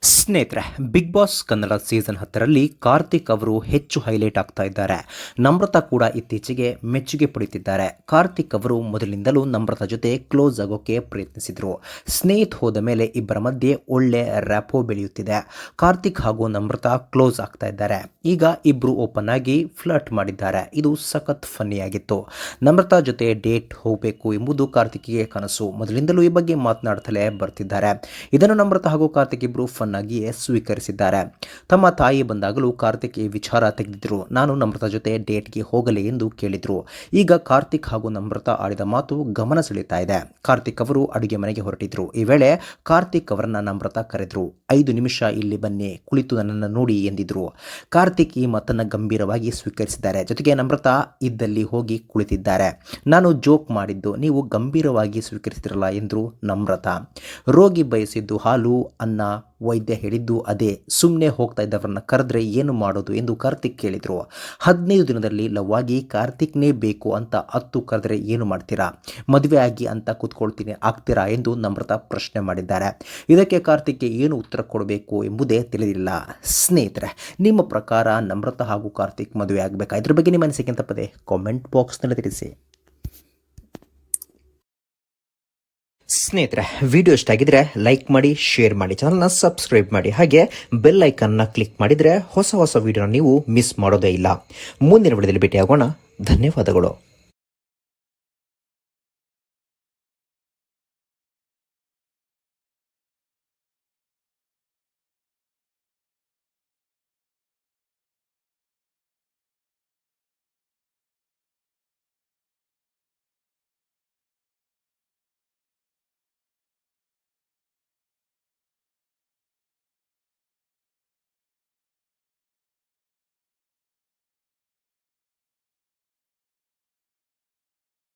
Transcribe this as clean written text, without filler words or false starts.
ಸ್ನೇಹಿತರೆ, Bigg Boss Kannada season 10ರಲ್ಲಿ ಕಾರ್ತಿಕ್ ಅವರು ಹೆಚ್ಚು ಹೈಲೈಟ್ ಆಗ್ತಾ ಇದ್ದಾರೆ. ನಮ್ರತಾ ಕೂಡ ಇತ್ತೀಚೆಗೆ ಮೆಚ್ಚುಗೆ ಪಡೆಯುತ್ತಿದ್ದಾರೆ. ಕಾರ್ತಿಕ್ ಅವರು ಮೊದಲಿನಿಂದಲೂ ನಮ್ರತಾ ಜೊತೆ ಕ್ಲೋಸ್ ಆಗೋಕೆ ಪ್ರಯತ್ನಿಸಿದ್ರು. ಸ್ನೇಹಿತ ಹೋದ ಮೇಲೆ ಇಬ್ಬರ ಮಧ್ಯೆ ಒಳ್ಳೆ ರ್ಯಾಪೋ ಬೆಳೆಯುತ್ತಿದೆ. ಕಾರ್ತಿಕ್ ಹಾಗೂ ನಮ್ರತಾ ಕ್ಲೋಸ್ ಆಗ್ತಾ ಇದ್ದಾರೆ. ಈಗ ಇಬ್ರು ಓಪನ್ ಆಗಿ ಫ್ಲರ್ಟ್ ಮಾಡಿದ್ದಾರೆ. ಇದು ಸಖತ್ ಫನ್ನಿಯಾಗಿತ್ತು. ನಮ್ರತಾ ಜೊತೆ ಡೇಟ್ ಹೋಗಬೇಕು ಎಂಬುದು ಕಾರ್ತಿಕ್ಗೆ ಕನಸು. ಮೊದಲಿಂದಲೂ ಈ ಬಗ್ಗೆ ಮಾತನಾಡ್ತಲೇ ಬರ್ತಿದ್ದಾರೆ. ಇದನ್ನು ನಮ್ರತಾ ಹಾಗೂ ಕಾರ್ತಿಕ್ ಇಬ್ರು ಆಗಿಯೇ ಸ್ವೀಕರಿಸಿದ್ದಾರೆ. ತಮ್ಮ ತಾಯಿ ಬಂದಾಗಲೂ ಕಾರ್ತಿಕ್ ಈ ವಿಚಾರ ತೆಗೆದಿದ್ರು. ನಾನು ನಮ್ರತಾ ಜೊತೆ ಡೇಟ್ಗೆ ಹೋಗಲಿ ಎಂದು ಕೇಳಿದ್ರು. ಈಗ ಕಾರ್ತಿಕ್ ಹಾಗೂ ನಮ್ರತಾ ಆಡಿದ ಮಾತು ಗಮನ ಸೆಳೆಯುತ್ತಾ ಇದೆ. ಕಾರ್ತಿಕ್ ಅವರು ಅಡುಗೆ ಮನೆಗೆ ಹೊರಟಿದ್ರು. ಈ ವೇಳೆ ಕಾರ್ತಿಕ್ ಅವರನ್ನ ನಮ್ರತಾ ಕರೆದ್ರು. 5 ನಿಮಿಷ ಇಲ್ಲಿ ಬನ್ನಿ, ಕುಳಿತು ನನ್ನನ್ನು ನೋಡಿ ಎಂದಿದ್ರು. ಕಾರ್ತಿಕ್ ಈ ಮಾತನ್ನ ಗಂಭೀರವಾಗಿ ಸ್ವೀಕರಿಸಿದ್ದಾರೆ. ಜೊತೆಗೆ ನಮ್ರತಾ ಇದ್ದಲ್ಲಿ ಹೋಗಿ ಕುಳಿತಿದ್ದಾರೆ. ನಾನು ಜೋಕ್ ಮಾಡಿದ್ದು ನೀವು ಗಂಭೀರವಾಗಿ ಸ್ವೀಕರಿಸಿದ್ರಲ್ಲ ಎಂದ್ರು ನಮ್ರತಾ. ರೋಗಿ ಬಯಸಿದ್ದು ಹಾಲು, ಅನ್ನ, ವೈದ್ಯ ಹೇಳಿದ್ದು ಅದೇ. ಸುಮ್ಮನೆ ಹೋಗ್ತಾ ಇದ್ದವರನ್ನ ಕರೆದ್ರೆ ಏನು ಮಾಡೋದು ಎಂದು ಕಾರ್ತಿಕ್ ಕೇಳಿದ್ರು. 15 ದಿನದಲ್ಲಿ ಲವ್ ಆಗಿ ಕಾರ್ತಿಕ್ನೇ ಬೇಕು ಅಂತ 10 ಕರೆದ್ರೆ ಏನು ಮಾಡ್ತೀರಾ? ಮದುವೆ ಆಗಿ ಅಂತ ಕೂತ್ಕೊಳ್ತೀನಿ ಆಗ್ತೀರಾ ಎಂದು ನಮ್ರತಾ ಪ್ರಶ್ನೆ ಮಾಡಿದ್ದಾರೆ. ಇದಕ್ಕೆ ಕಾರ್ತಿಕ್ಗೆ ಏನು ಉತ್ತರ ಕೊಡಬೇಕು ಎಂಬುದೇ ತಿಳಿದಿಲ್ಲ. ಸ್ನೇಹಿತರೆ, ನಿಮ್ಮ ಪ್ರಕಾರ ನಮ್ರತಾ ಹಾಗೂ ಕಾರ್ತಿಕ್ ಮದುವೆ ಆಗಬೇಕಾ? ಇದ್ರ ಬಗ್ಗೆ ನಿಮ್ಮ ಅನಿಸಿಕೆ ತಪ್ಪದೆ ಕಾಮೆಂಟ್ ಬಾಕ್ಸ್ನಲ್ಲಿ ತಿಳಿಸಿ. ಸ್ನೇಹಿತರೆ, ವಿಡಿಯೋ ಇಷ್ಟ ಆಗಿದ್ರೆ ಲೈಕ್ ಮಾಡಿ, ಶೇರ್ ಮಾಡಿ, ಚಾನಲ್ನ ಸಬ್ಸ್ಕ್ರೈಬ್ ಮಾಡಿ, ಹಾಗೆ ಬೆಲ್ ಐಕನ್ನ ಕ್ಲಿಕ್ ಮಾಡಿದರೆ ಹೊಸ ವಿಡಿಯೋನ ನೀವು ಮಿಸ್ ಮಾಡೋದೇ ಇಲ್ಲ. ಮುಂದಿನ ವಿಡಿಯೋದಲ್ಲಿ ಭೇಟಿಯಾಗೋಣ. ಧನ್ಯವಾದಗಳು.